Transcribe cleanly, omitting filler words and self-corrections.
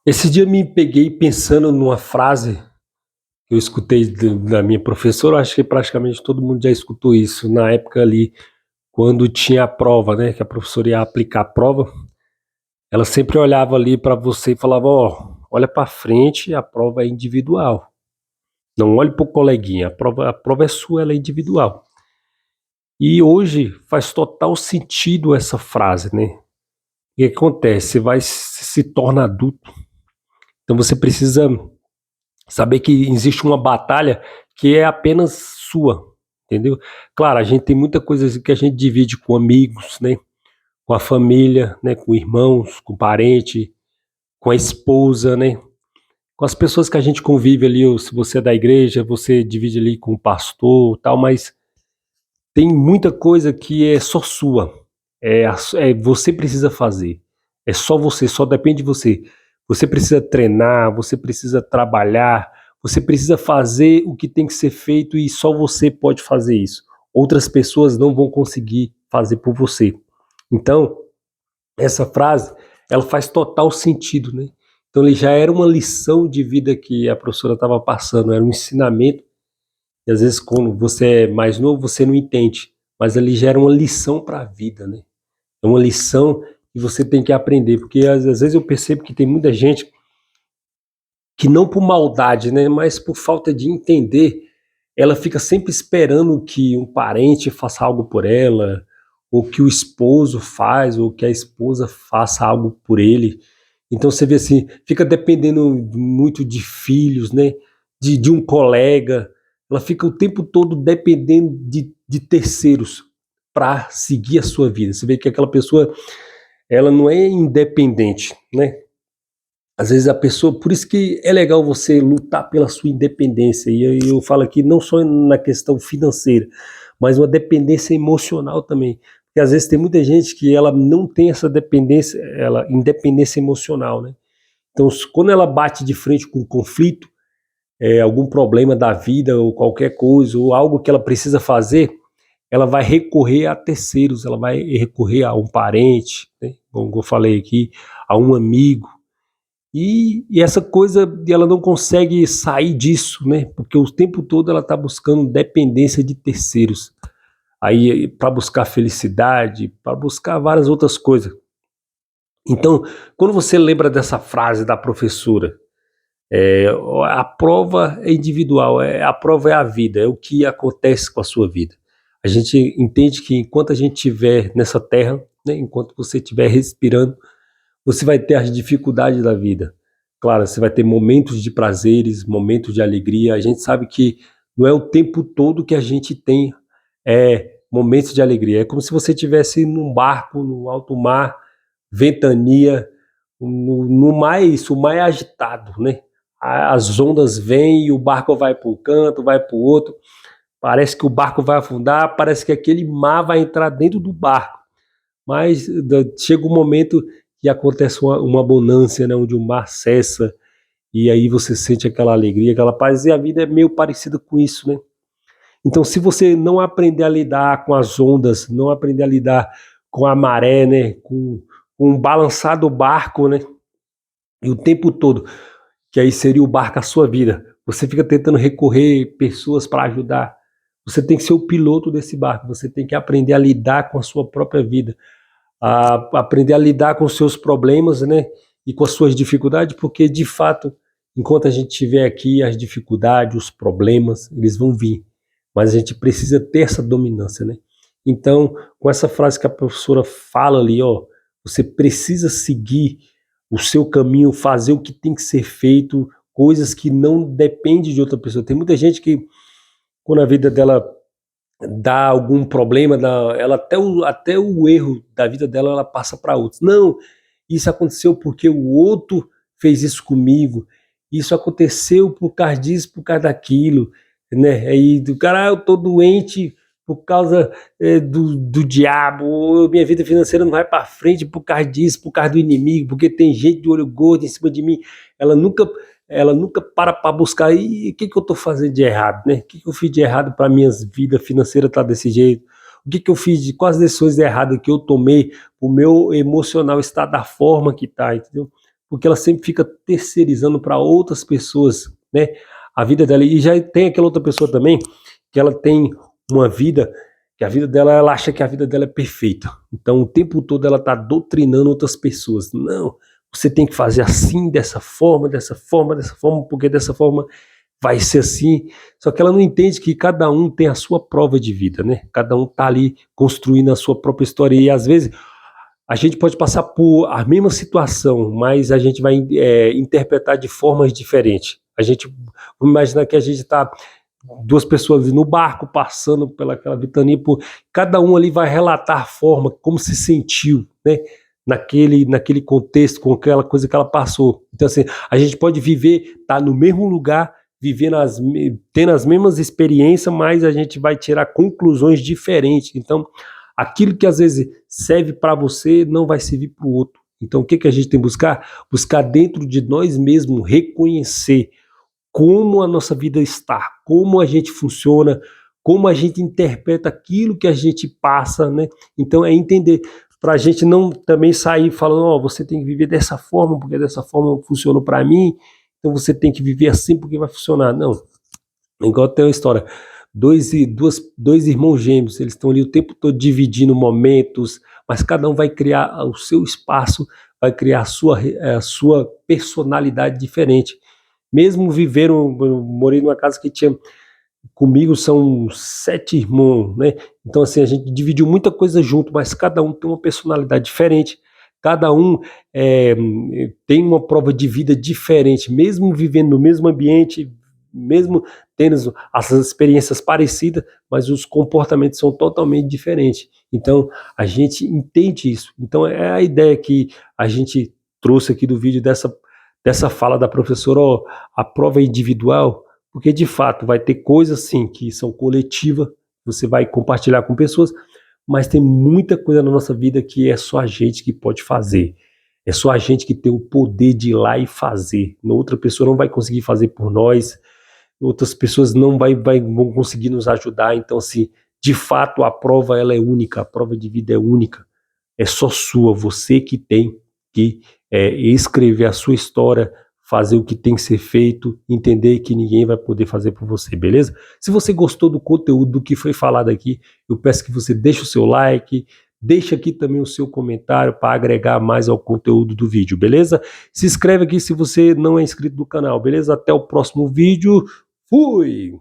Esse dia me peguei pensando numa frase que eu escutei da minha professora, acho que praticamente todo mundo já escutou isso, na época ali, quando tinha a prova, né, que a professora ia aplicar a prova, ela sempre olhava ali para você e falava: "Ó, olha para frente, a prova é individual, não olhe para o coleguinha, a prova é sua, ela é individual". E hoje faz total sentido essa frase, né. O que acontece? Você vai se torna adulto, então você precisa saber que existe uma batalha que é apenas sua, entendeu? Claro, a gente tem muita coisa assim que a gente divide com amigos, né? Com a família, né? Com irmãos, com parente, com a esposa, né? Com as pessoas que a gente convive ali, ou se você é da igreja, você divide ali com o pastor, tal, mas tem muita coisa que é só sua. Você precisa fazer. É só você, só depende de você. Você precisa treinar, você precisa trabalhar, você precisa fazer o que tem que ser feito e só você pode fazer isso. Outras pessoas não vão conseguir fazer por você. Então, essa frase, ela faz total sentido, né? Então, ele já era uma lição de vida que a professora estava passando, era um ensinamento e às vezes quando você é mais novo, você não entende, mas ali gera uma lição para a vida, né. É uma lição que você tem que aprender, porque às vezes eu percebo que tem muita gente que não por maldade, né, mas por falta de entender, ela fica sempre esperando que um parente faça algo por ela, ou que o esposo faz, ou que a esposa faça algo por ele. Então você vê assim, fica dependendo muito de filhos, né, de um colega, ela fica o tempo todo dependendo de terceiros para seguir a sua vida. Você vê que aquela pessoa, ela não é independente, né. Às vezes a pessoa, por isso que é legal você lutar pela sua independência, e aí eu falo aqui não só na questão financeira, mas uma dependência emocional também, porque às vezes tem muita gente que ela não tem essa dependência, ela independência emocional, né. Então quando ela bate de frente com um conflito, algum problema da vida ou qualquer coisa, ou algo que ela precisa fazer, ela vai recorrer a terceiros, ela vai recorrer a um parente, né, como eu falei aqui, a um amigo, e essa coisa de ela não consegue sair disso, né? Porque o tempo todo ela está buscando dependência de terceiros. Aí para buscar felicidade, para buscar várias outras coisas. Então, quando você lembra dessa frase da professora, é, a prova é individual, a prova é a vida, é o que acontece com a sua vida. A gente entende que enquanto a gente estiver nessa terra, né, enquanto você estiver respirando, você vai ter as dificuldades da vida. Claro, você vai ter momentos de prazeres, momentos de alegria. A gente sabe que não é o tempo todo que a gente tem momentos de alegria. É como se você estivesse num barco, no alto mar, ventania, no mar é isso, o mar é agitado, né? As ondas vêm e o barco vai para um canto, vai para o outro. Parece que o barco vai afundar, parece que aquele mar vai entrar dentro do barco. Mas chega um momento que acontece uma bonança, né, onde o mar cessa, e aí você sente aquela alegria, aquela paz, e a vida é meio parecida com isso, né? Então, se você não aprender a lidar com as ondas, não aprender a lidar com a maré, né, com o balançar do barco, né, e o tempo todo, que aí seria o barco a sua vida, você fica tentando recorrer pessoas para ajudar. Você tem que ser o piloto desse barco, você tem que aprender a lidar com a sua própria vida, a aprender a lidar com os seus problemas, né, e com as suas dificuldades, porque de fato, enquanto a gente tiver aqui, as dificuldades, os problemas, eles vão vir, mas a gente precisa ter essa dominância, né. Então, com essa frase que a professora fala ali, ó, você precisa seguir o seu caminho, fazer o que tem que ser feito, coisas que não depende de outra pessoa. Tem muita gente que, quando a vida dela dá algum problema, ela até o erro da vida dela, ela passa para outros. Não, isso aconteceu porque o outro fez isso comigo, isso aconteceu por causa disso, por causa daquilo, né? Aí do cara, eu tô doente por causa do diabo, ou minha vida financeira não vai para frente por causa disso, por causa do inimigo, porque tem gente de olho gordo em cima de mim. Ela nunca ela nunca para buscar, e o que, que eu estou fazendo de errado, né? O que, que eu fiz de errado para minha vida financeira estar desse jeito? O que, que eu fiz de quais decisões erradas que eu tomei, o meu emocional está da forma que está, entendeu? porque ela sempre fica terceirizando para outras pessoas, né, a vida dela. E já tem aquela outra pessoa também, que ela tem uma vida, que a vida dela, ela acha que a vida dela é perfeita. Então o tempo todo ela está doutrinando outras pessoas. Não, você tem que fazer assim, dessa forma, dessa forma, dessa forma, porque dessa forma vai ser assim. Só que ela não entende que cada um tem a sua prova de vida, né? Cada um tá ali construindo a sua própria história. E às vezes a gente pode passar por a mesma situação, mas a gente vai interpretar de formas diferentes. Vamos imaginar que a gente está duas pessoas no barco passando pelaquela ventania, cada um ali vai relatar a forma, como se sentiu, né? Naquele contexto, com aquela coisa que ela passou. Então, assim, a gente pode viver, tá no mesmo lugar, tendo as mesmas experiências, mas a gente vai tirar conclusões diferentes. Então, aquilo que às vezes serve para você não vai servir para o outro. Então, o que a gente tem que buscar? Buscar dentro de nós mesmos reconhecer como a nossa vida está, como a gente funciona, como a gente interpreta aquilo que a gente passa, né? Então é entender, para a gente não também sair falando, ó, você tem que viver dessa forma, porque dessa forma funcionou para mim, então você tem que viver assim porque vai funcionar. Não, igual tem uma história, dois irmãos gêmeos, eles estão ali o tempo todo dividindo momentos, mas cada um vai criar o seu espaço, vai criar a sua personalidade diferente. Mesmo viveram, eu morei numa casa que tinha, comigo são 7 irmãos, né? Então assim, a gente dividiu muita coisa junto, mas cada um tem uma personalidade diferente, cada um tem uma prova de vida diferente, mesmo vivendo no mesmo ambiente, mesmo tendo as experiências parecidas, mas os comportamentos são totalmente diferentes. Então a gente entende isso. Então é a ideia que a gente trouxe aqui do vídeo dessa fala da professora, ó, a prova é individual, porque de fato vai ter coisas sim que são coletivas, você vai compartilhar com pessoas, mas tem muita coisa na nossa vida que é só a gente que pode fazer. É só a gente que tem o poder de ir lá e fazer. Outra pessoa não vai conseguir fazer por nós, outras pessoas não vão conseguir nos ajudar. Então, assim, de fato, a prova ela é única, a prova de vida é única. É só sua, você que tem que escrever a sua história, fazer o que tem que ser feito, entender que ninguém vai poder fazer por você, beleza? Se você gostou do conteúdo, do que foi falado aqui, eu peço que você deixe o seu like, deixe aqui também o seu comentário para agregar mais ao conteúdo do vídeo, beleza? Se inscreve aqui se você não é inscrito no canal, beleza? Até o próximo vídeo, fui!